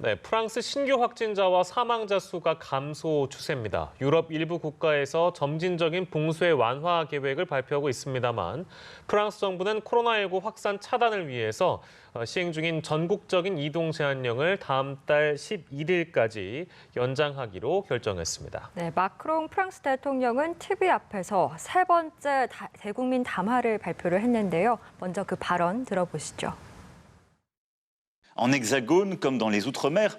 네, 프랑스 신규 확진자와 사망자 수가 감소 추세입니다. 유럽 일부 국가에서 점진적인 봉쇄 완화 계획을 발표하고 있습니다만 프랑스 정부는 코로나19 확산 차단을 위해서 시행 중인 전국적인 이동 제한령을 다음 달 11일까지 연장하기로 결정했습니다. 네, 마크롱 프랑스 대통령은 TV 앞에서 세 번째 대국민 담화를 발표를 했는데요. 먼저 그 발언 들어보시죠. En Hexagone, comme dans les Outre-mer,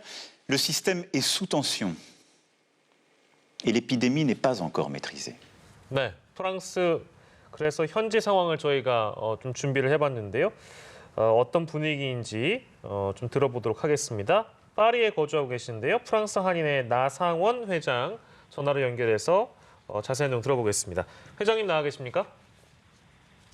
le système est sous tension et l'épidémie n'est pas encore maîtrisée. 네, 프랑스 그래서 현지 상황을 저희가 좀 준비를 해봤는데요. 어떤 분위기인지 좀 들어보도록 하겠습니다. 파리에 거주하고 계신데요. 프랑스 한인의 나상원 회장 전화로 연결해서 자세한 내용 들어보겠습니다. 회장님 나와 계십니까?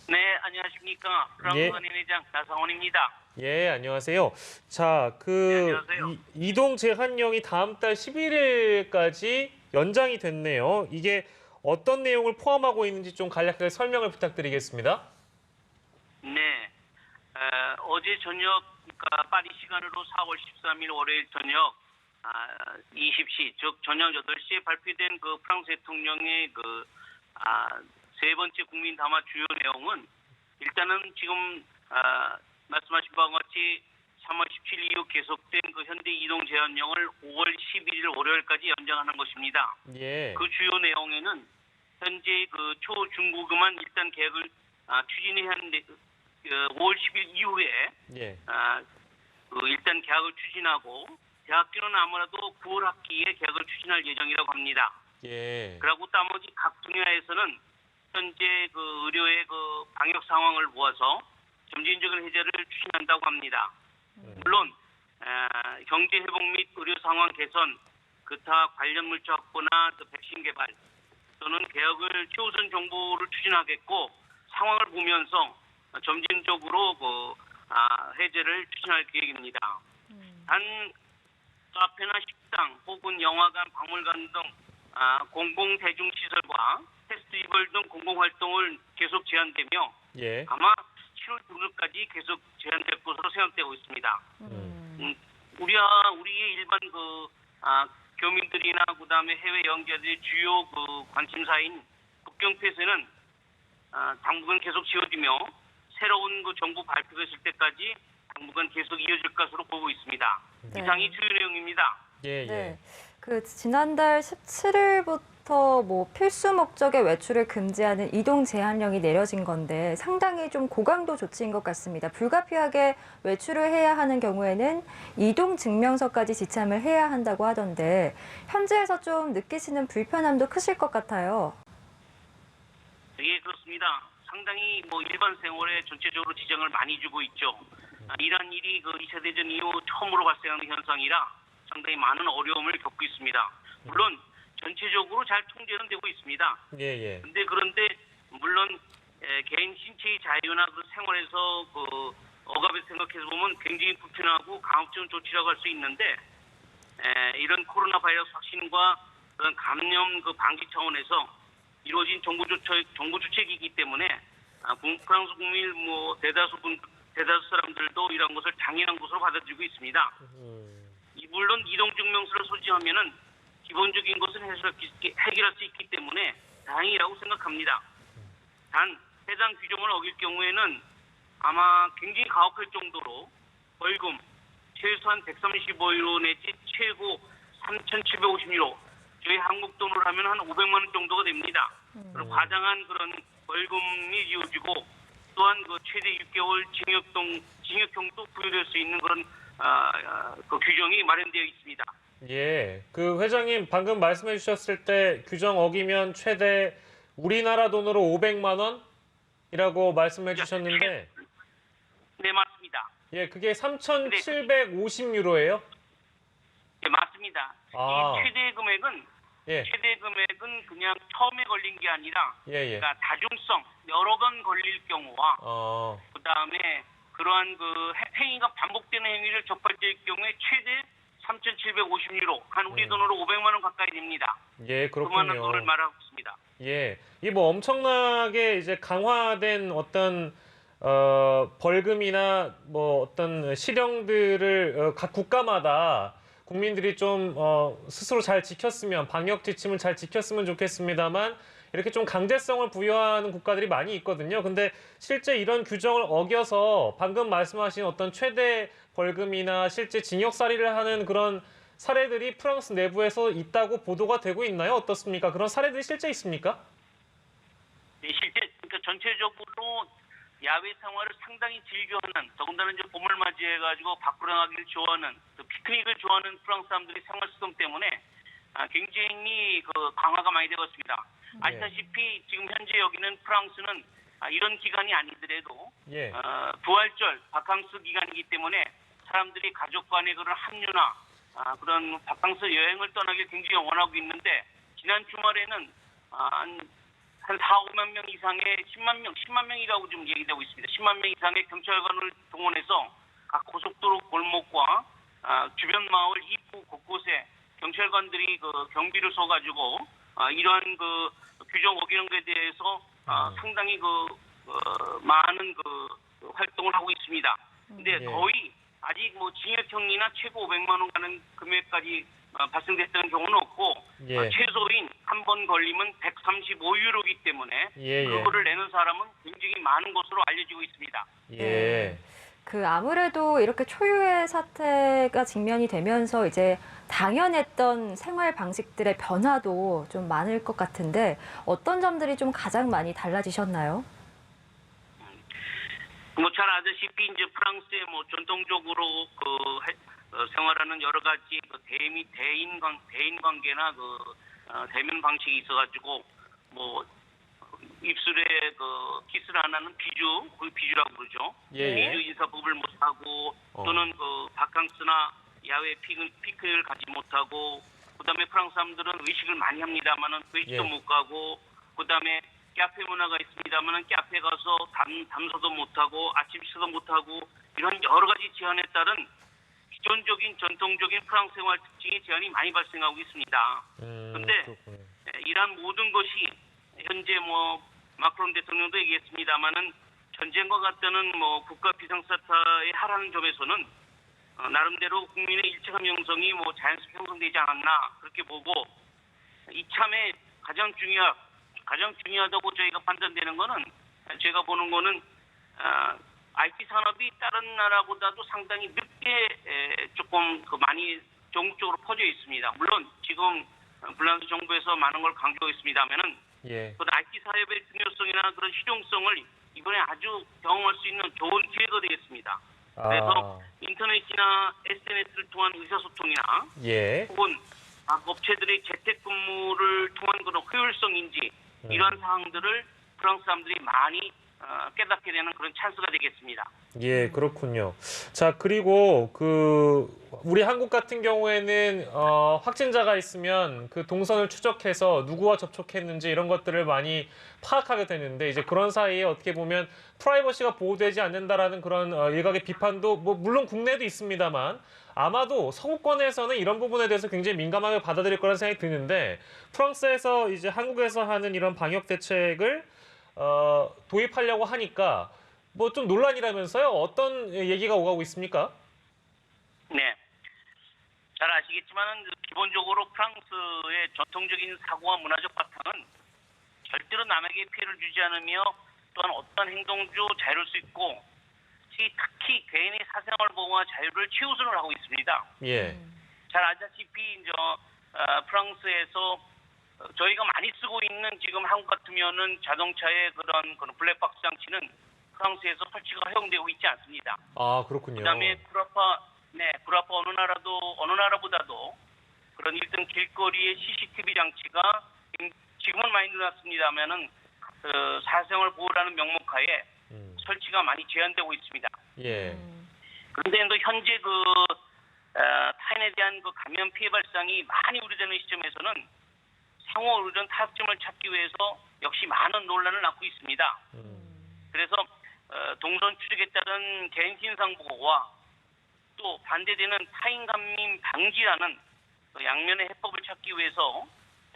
네, 안녕하십니까. 프랑스 예. 한인회장 나상원입니다. 예, 안녕하세요. 자, 네, 안녕하세요. 이동 제한령이 다음 달 11일까지 연장이 됐네요. 이게 어떤 내용을 포함하고 있는지 좀 간략하게 설명을 부탁드리겠습니다. 네, 어제 저녁, 그러니까 파리 시간으로 4월 13일 월요일 저녁 20시, 즉 저녁 8시에 발표된 그 프랑스 대통령의 세 번째 국민 담화 주요 내용은 일단은 지금 말씀하신 바와 같이 3월 17일 이후 계속된 그 현대 이동 제한령을 5월 11일 월요일까지 연장하는 것입니다. 예. 그 주요 내용에는 현재 그 초중고금만 일단 계획을 추진해야 하는데 5월 10일 이후에 예. 일단 계약을 추진하고 대학교는 아무래도 9월 학기에 계약을 추진할 예정이라고 합니다. 예. 그리고 나머지 각 분야에서는 현재 그 의료의 그 방역 상황을 모아서 점진적인 해제를 추진한다고 합니다. 물론 경제 회복 및 의료 상황 개선, 기타 관련 물자 확보나 또 백신 개발 또는 개혁을 최우선 정보를 추진하겠고 상황을 보면서 점진적으로 해제를 추진할 계획입니다. 단 카페나 식당 혹은 영화관, 박물관 등 공공대중시설과 페스티벌 등 공공활동을 계속 제한되며 예. 아마 7월 중순까지 계속 제한될 것으로 생각되고 있습니다. 우리의 일반 교민들이나 그다음에 해외 여행자들의 주요 관심사인 국경 폐쇄는 당분간 계속 지어지며 새로운 정부 발표가 있을 때까지 당분간 계속 이어질 것으로 보고 있습니다. 네. 이상이 주요 내용입니다. 예, 예. 네, 지난달 17일부터 필수 목적의 외출을 금지하는 이동 제한령이 내려진 건데 상당히 좀 고강도 조치인 것 같습니다. 불가피하게 외출을 해야 하는 경우에는 이동 증명서까지 지참을 해야 한다고 하던데 현지에서 좀 느끼시는 불편함도 크실 것 같아요. 예, 그렇습니다. 상당히 일반 생활에 전체적으로 지장을 많이 주고 있죠. 이러한 일이 2차 대전 이후 처음으로 발생하는 현상이라 상당히 많은 어려움을 겪고 있습니다. 물론 전체적으로 잘 통제는 되고 있습니다. 예, 예. 그런데 물론 개인 신체의 자유나 생활에서 억압을 생각해서 보면 굉장히 불편하고 강압적인 조치라고 할 수 있는데 이런 코로나 바이러스 확진과 그런 감염 방지 차원에서 이루어진 정부 주책이기 때문에 프랑스 국민 대다수 사람들도 이런 것을 당연한 것으로 받아들이고 있습니다. 물론 이동증명서를 소지하면은 기본적인 것은 해결할 수 있기 때문에 다행이라고 생각합니다. 단 해당 규정을 어길 경우에는 아마 굉장히 가혹할 정도로 벌금 최소한 135유로 내지 최고 3,750유로 저희 한국 돈으로 하면 한 500만 원 정도가 됩니다. 그리고 과장한 그런 벌금이 이어지고 또한 최대 6개월 징역형도 부여될 수 있는 그런 규정이 마련되어 있습니다. 예. 회장님 방금 말씀해 주셨을 때 규정 어기면 최대 우리나라 돈으로 500만 원이라고 말씀해 주셨는데 네, 맞습니다. 예, 그게 3,750유로예요? 네, 맞습니다. 이 최대 금액은 그냥 처음에 걸린 게 아니라 그러니까 다중성 여러 번 걸릴 경우와 그다음에 그러한 행위가 반복되는 행위를 적발될 경우에 최대 3,750유로, 한 우리 돈으로 500만 원 가까이 됩니다. 예, 그렇군요. 그만한 돈을 말하고 있습니다. 예, 이 엄청나게 이제 강화된 어떤 벌금이나 뭐 어떤 실형들을 각 국가마다 국민들이 좀 스스로 잘 지켰으면 방역 지침을 잘 지켰으면 좋겠습니다만 이렇게 좀 강제성을 부여하는 국가들이 많이 있거든요. 근데 실제 이런 규정을 어겨서 방금 말씀하신 어떤 최대 벌금이나 실제 징역살이를 하는 그런 사례들이 프랑스 내부에서 있다고 보도가 되고 있나요? 어떻습니까? 그런 사례들이 실제 있습니까? 네, 실제 그러니까 전체적으로 야외 생활을 상당히 즐겨하는, 더군다나 이제 봄을 맞이해가지고 밖으로 나가기를 좋아하는, 또 피크닉을 좋아하는 프랑스 사람들의 생활 습관 때문에 굉장히 강화가 많이 되고 있습니다. 아시다시피 지금 현재 여기는 프랑스는 이런 기간이 아니더라도 예. 부활절, 바캉스 기간이기 때문에 사람들이 가족 간의 그런 합류나 그런 바캉스 여행을 떠나길 굉장히 원하고 있는데, 지난 주말에는 한 4, 5만 명 이상의 10만 명이라고 좀 얘기되고 있습니다. 10만 명 이상의 경찰관을 동원해서 각 고속도로 골목과 주변 마을 입구 곳곳에 경찰관들이 경비를 서가지고 이러한 규정 어기는 것에 대해서 상당히 많은 활동을 하고 있습니다. 근데 예. 거의 아직 뭐 징역형이나 최고 500만 원 가는 금액까지 발생됐다는 경우는 없고, 예. 최소인 한 번 걸리면 135유로이기 때문에 예, 예. 그거를 내는 사람은 굉장히 많은 것으로 알려지고 있습니다. 예. 아무래도 이렇게 초유의 사태가 직면이 되면서 이제 당연했던 생활 방식들의 변화도 좀 많을 것 같은데 어떤 점들이 좀 가장 많이 달라지셨나요? 뭐 잘 아시다시피 이제 프랑스의 뭐 전통적으로 생활하는 여러 가지 대인 관계나 대면 방식이 있어가지고 뭐 입술에 키스를 안 하는 비주라고 그러죠. 예. 비주 인사법을 못하고 또는 바캉스나 야외 피크닉을 가지 못하고, 그다음에 프랑스 사람들은 외식을 많이 합니다만은 외식도 예. 못 가고, 그다음에 카페 문화가 있습니다만은 카페 가서 담소도 못 하고 아침 식사도 못 하고, 이런 여러 가지 제한에 따른 기존적인 전통적인 프랑스 생활 특징의 제한이 많이 발생하고 있습니다. 그런데 그렇군요. 이러한 모든 것이 현재 뭐 마크롱 대통령도 얘기했습니다마는 전쟁과 같다는 뭐 국가 비상사태에 하라는 점에서는 나름대로 국민의 일체감 형성이 뭐 자연스럽게 형성되지 않았나 그렇게 보고, 이참에 가장 중요하다고 저희가 판단되는 거는, 제가 보는 거는 IT 산업이 다른 나라보다도 상당히 늦게 조금 많이 전국적으로 퍼져 있습니다. 물론 지금 불란스 정부에서 많은 걸 강조하고 있습니다만은 예. IT 사업의 중요성이나 그런 실용성을 이번에 아주 경험할 수 있는 좋은 기회가 되겠습니다. 그래서 인터넷이나 SNS를 통한 의사소통이나 예. 혹은 각 업체들의 재택근무를 통한 그런 효율성인지 이러한 사항들을 프랑스 사람들이 많이 깨닫게 되는 그런 찬스가 되겠습니다. 예, 그렇군요. 자, 그리고 우리 한국 같은 경우에는 확진자가 있으면 그 동선을 추적해서 누구와 접촉했는지 이런 것들을 많이 파악하게 되는데, 이제 그런 사이에 어떻게 보면 프라이버시가 보호되지 않는다라는 그런 일각의 비판도 뭐 물론 국내에도 있습니다만 아마도 서구권에서는 이런 부분에 대해서 굉장히 민감하게 받아들일 거라는 생각이 드는데, 프랑스에서 이제 한국에서 하는 이런 방역 대책을 도입하려고 하니까 뭐 좀 논란이라면서요? 어떤 얘기가 오가고 있습니까? 네. 잘 아시겠지만은 기본적으로 프랑스의 전통적인 사고와 문화적 바탕은 절대로 남에게 피해를 주지 않으며 또한 어떤 행동도 자유로울 수 있고, 특히 개인의 사생활 보호와 자유를 최우선으로 하고 있습니다. 예. 잘 아시다시피 이제 프랑스에서 저희가 많이 쓰고 있는 지금 한국 같으면은 자동차의 그런 블랙박스 장치는 프랑스에서 설치가 허용되고 있지 않습니다. 아, 그렇군요. 그다음에 구라파 어느 나라보다도 그런 일등 길거리의 CCTV 장치가 지금은 많이 늘어났습니다만은 사생활 보호라는 명목하에 설치가 많이 제한되고 있습니다. 예. 그런데 또 현재 타인에 대한 감염 피해 발생이 많이 우려되는 시점에서는 상호 의료전 타협점을 찾기 위해서 역시 많은 논란을 낳고 있습니다. 그래서 동선 추적에 따른 개인 신상 보호와 또 반대되는 타인 감림 방지라는 양면의 해법을 찾기 위해서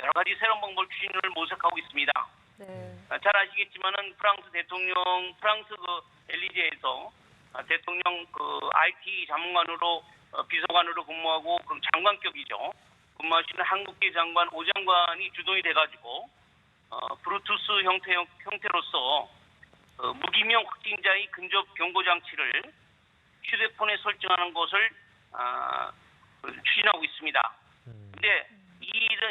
여러 가지 새로운 방법을 추진을 모색하고 있습니다. 네. 잘 아시겠지만은 프랑스 엘리제에서 대통령 IT 자문관으로 비서관으로 근무하고 그럼 장관격이죠. 근무하시는 한국계 장관 5장관이 주동이 돼가지고 브루투스 형태로서 무기명 확진자의 근접 경고 장치를 휴대폰에 설정하는 것을 추진하고 있습니다. 근데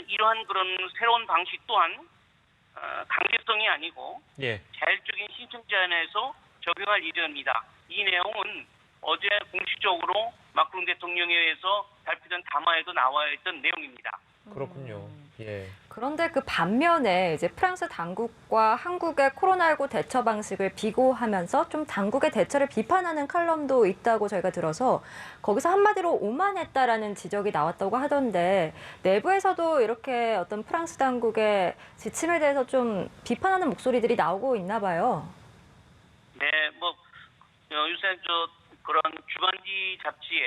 이러한 그런 새로운 방식 또한 강제성이 아니고 예. 자율적인 신청 제한에서 적용할 예정입니다. 이 내용은 어제 공식적으로 마크롱 대통령에 의해서 발표된 담화에도 나와 있던 내용입니다. 그렇군요. 예. 그런데 그 반면에 이제 프랑스 당국과 한국의 코로나19 대처 방식을 비교하면서 좀 당국의 대처를 비판하는 칼럼도 있다고 저희가 들어서 거기서 한마디로 오만했다라는 지적이 나왔다고 하던데 내부에서도 이렇게 어떤 프랑스 당국의 지침에 대해서 좀 비판하는 목소리들이 나오고 있나 봐요. 네, 요새 그런 주간지 잡지에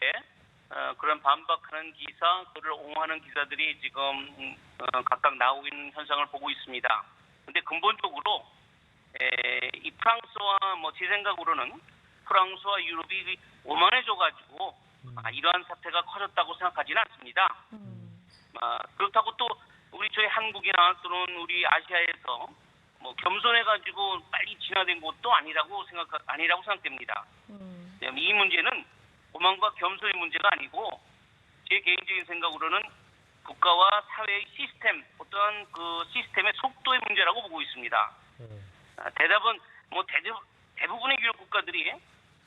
그런 반박하는 기사, 그를 옹호하는 기사들이 지금 각각 나오고 있는 현상을 보고 있습니다. 근데 근본적으로 이 프랑스와 제 생각으로는 프랑스와 유럽이 오만해져가지고 이러한 사태가 커졌다고 생각하지는 않습니다. 그렇다고 또 저희 한국이나 또는 우리 아시아에서 겸손해가지고 빨리 진화된 것도 아니라고 생각됩니다. 이 문제는 오만과 겸손의 문제가 아니고 제 개인적인 생각으로는 국가와 사회의 시스템, 어떠한 그 시스템의 속도의 문제라고 보고 있습니다. 대답은 대부분의 유럽 국가들이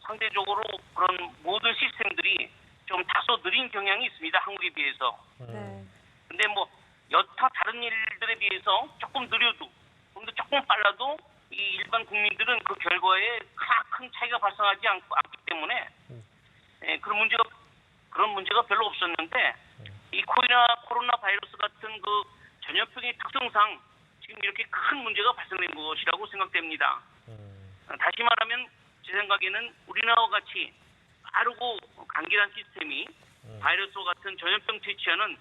상대적으로 그런 모든 시스템들이 좀 다소 느린 경향이 있습니다. 한국에 비해서. 네. 근데 여타 다른 일들에 비해서 조금 느려도, 근데 조금 빨라도 이 일반 국민들은 그 결과에 큰 차이가 발생하지 않기 때문에 그런 문제가 별로 없었는데 이 코로나 바이러스 같은 그 전염병의 특성상 지금 이렇게 큰 문제가 발생된 것이라고 생각됩니다. 다시 말하면 제 생각에는 우리나라와 같이 빠르고 간결한 시스템이 바이러스와 같은 전염병 퇴치에는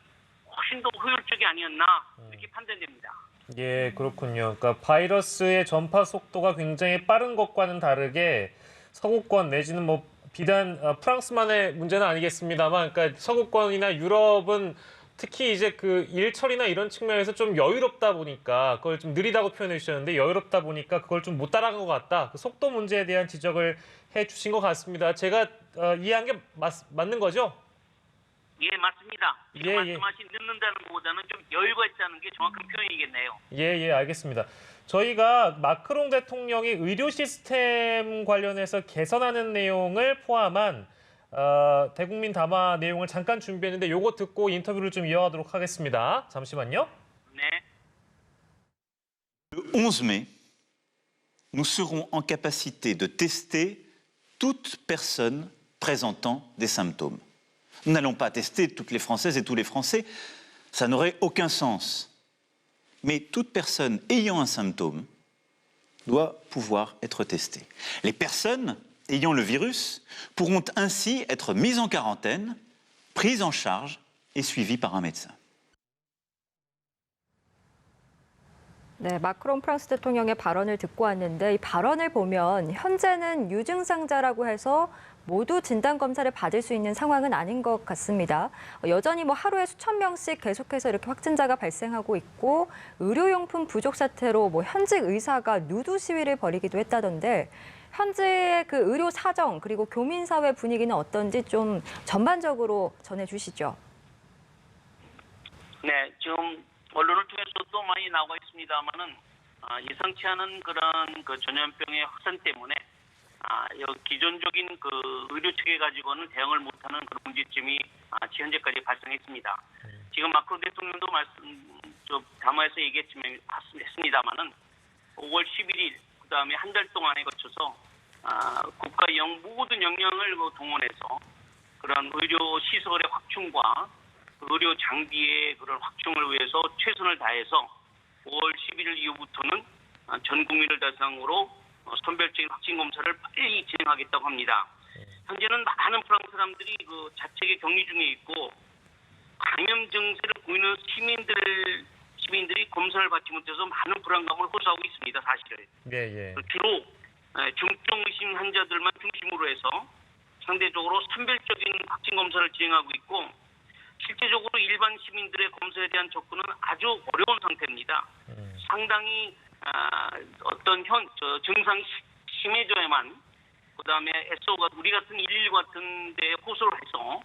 훨씬 더 효율적이 아니었나 이렇게 판단됩니다. 예, 그렇군요. 그러니까 바이러스의 전파 속도가 굉장히 빠른 것과는 다르게 서구권 내지는 비단 프랑스만의 문제는 아니겠습니다만, 그러니까 서구권이나 유럽은 특히 이제 그 일처리나 이런 측면에서 좀 여유롭다 보니까 그걸 좀 느리다고 표현해 주셨는데 여유롭다 보니까 그걸 좀 못 따라간 것 같다. 그 속도 문제에 대한 지적을 해 주신 것 같습니다. 제가 이해한 게 맞는 거죠? 예, 맞습니다. 지금 예. 말씀하신 늦는다는 것보다는 좀 여유가 있다는 게 정확한 표현이겠네요. 예, 알겠습니다. 저희가 마크롱 대통령이 의료 시스템 관련해서 개선하는 내용을 포함한 대국민 담화 내용을 잠깐 준비했는데 요거 듣고 인터뷰를 좀 이어가도록 하겠습니다. 잠시만요. 네. Le 11 mai, nous serons en capacité de tester toute personne présentant des symptômes. Nous n'allons pas tester toutes les Françaises et tous les Français, ça n'aurait aucun sens. Mais toute personne ayant un symptôme doit pouvoir être testée. Les personnes ayant le virus pourront ainsi être mises en quarantaine, prises en charge et suivies par un médecin. 네, 마크롱 프랑스 대통령의 발언을 듣고 왔는데 이 발언을 보면 현재는 유증상자라고 해서 모두 진단검사를 받을 수 있는 상황은 아닌 것 같습니다. 여전히 하루에 수천 명씩 계속해서 이렇게 확진자가 발생하고 있고 의료용품 부족 사태로 현직 의사가 누드 시위를 벌이기도 했다던데 현재의 그 의료 사정 그리고 교민사회 분위기는 어떤지 좀 전반적으로 전해주시죠. 네, 지금 언론을 통해서도 많이 나오고 있습니다만은 예상치 않은 그런 그 전염병의 확산 때문에 기존적인 그 의료 체계 가지고는 대응을 못하는 그런 문제점이 현재까지 발생했습니다. 지금 마크롱 대통령도 담화에서 얘기했습니다만은 5월 11일 그다음에 한 달 동안에 거쳐서 국가 모든 역량을 동원해서 그런 의료 시설의 확충과 의료 장비의 그런 확충을 위해서 최선을 다해서 5월 11일 이후부터는 전 국민을 대상으로 선별적인 확진 검사를 빨리 진행하겠다고 합니다. 현재는 많은 프랑스 사람들이 그 자택에 격리 중에 있고 감염 증세를 보이는 시민들이 검사를 받지 못해서 많은 불안감을 호소하고 있습니다. 사실은. 예, 예. 주로 중증 의심 환자들만 중심으로 해서 상대적으로 선별적인 확진 검사를 진행하고 있고 실제적으로 일반 시민들의 검사에 대한 접근은 아주 어려운 상태입니다. 상당히 어떤 증상이 심해져야만 그다음에 SO가 우리 같은 119 같은 데에 호소를 해서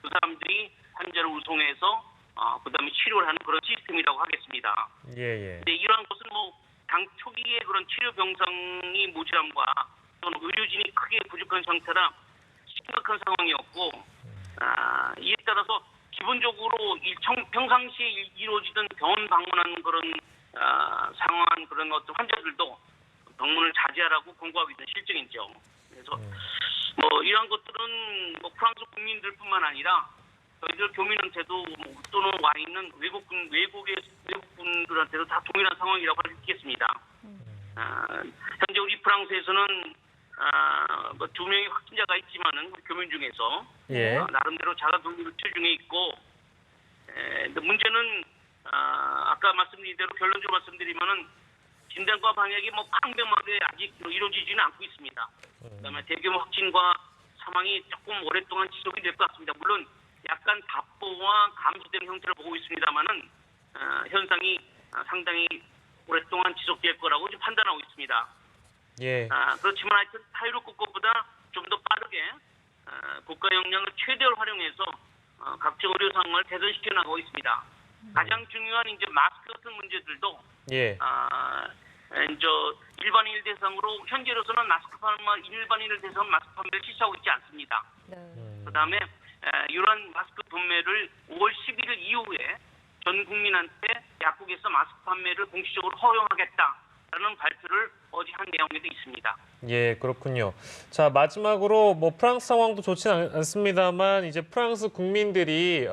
그 사람들이 환자를 우송해서 그다음에 치료를 하는 그런 시스템이라고 하겠습니다. 예, 예. 근데 이러한 것은 당 초기에 그런 치료 병상이 모자람과 또는 의료진이 크게 부족한 상태라 심각한 상황이었고 이에 따라서 기본적으로 평상시에 이루어지던 병원 방문하는 그런 상황한 그런 어떤 환자들도 방문을 자제하라고 권고하고 있는 실정이죠. 그래서 이러한 것들은 프랑스 국민들뿐만 아니라 저희들 교민한테도 또는 와 있는 외국분들한테도 다 동일한 상황이라고 할 수 있겠습니다. 현재 우리 프랑스에서는 2명의 확진자가 있지만은 교민 중에서 예. 나름대로 자가격리 조치 중에 있고 근데 문제는 아까 말씀드린 대로 결론적으로 말씀드리면은 진단과 방역이 광범하게 아직 이루어지지는 않고 있습니다. 그다음에 대규모 확진과 사망이 조금 오랫동안 지속이 될 것 같습니다. 물론 약간 답보와 감소되는 형태를 보고 있습니다만은 현상이 상당히 오랫동안 지속될 거라고 지금 판단하고 있습니다. 예. 그렇지만 하여튼 타이루급 것보다 좀 더 빠르게 국가 역량을 최대로 활용해서 각종 의료 상황을 개선시켜 나가고 있습니다. 가장 중요한 이제 마스크 같은 문제들도 예. 이제 일반인을 대상으로 현재로서는 일반인을 대상 마스크 판매를 실시하고 있지 않습니다. 네. 그다음에 이러한 마스크 판매를 5월 11일 이후에 전 국민한테 약국에서 마스크 판매를 공식적으로 허용하겠다라는 발표를 어제 한 내용에도 있습니다. 예, 그렇군요. 자, 마지막으로 프랑스 상황도 좋지는 않습니다만 이제 프랑스 국민들이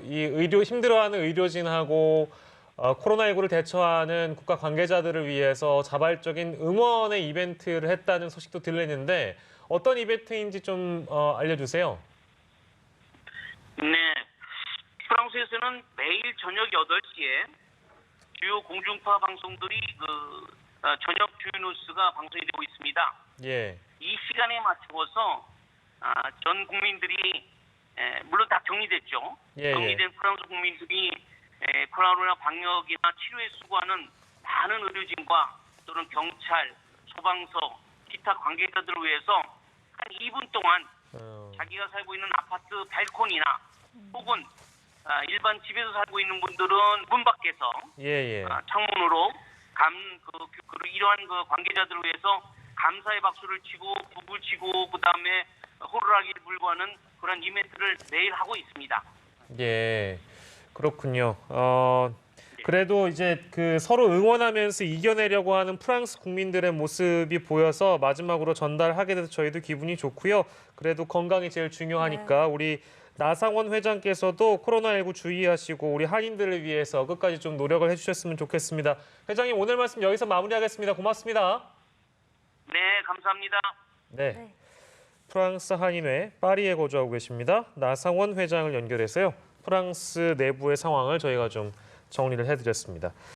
이 힘들어하는 의료진하고 코로나19를 대처하는 국가 관계자들을 위해서 자발적인 응원의 이벤트를 했다는 소식도 들리는데 어떤 이벤트인지 좀 알려주세요. 네, 프랑스에서는 매일 저녁 8시에 주요 공중파 방송들이 저녁 주요 뉴스가 방송이 되고 있습니다. 예. 이 시간에 맞춰서 전 국민들이 물론 다 격리됐죠. 예, 격리된 프랑스 국민들이 코로나 방역이나 치료에 수고하는 많은 의료진과 또는 경찰, 소방서, 기타 관계자들을 위해서 한 2분 동안 자기가 살고 있는 아파트 발코니나 혹은 일반 집에서 살고 있는 분들은 문 밖에서 예, 예. 창문으로 이러한 관계자들을 위해서 감사의 박수를 치고 북을 치고 그다음에 호루라기를 불고 하는 그런 이벤트를 매일 하고 있습니다. 예. 그렇군요. 그래도 이제 서로 응원하면서 이겨내려고 하는 프랑스 국민들의 모습이 보여서 마지막으로 전달하게 돼서 저희도 기분이 좋고요. 그래도 건강이 제일 중요하니까 우리 나상원 회장께서도 코로나19 주의하시고 우리 한인들을 위해서 끝까지 좀 노력을 해주셨으면 좋겠습니다. 회장님 오늘 말씀 여기서 마무리하겠습니다. 고맙습니다. 네, 감사합니다. 네. 프랑스 한인회 파리에 거주하고 계십니다. 나상원 회장을 연결해서요. 프랑스 내부의 상황을 저희가 좀 정리를 해드렸습니다.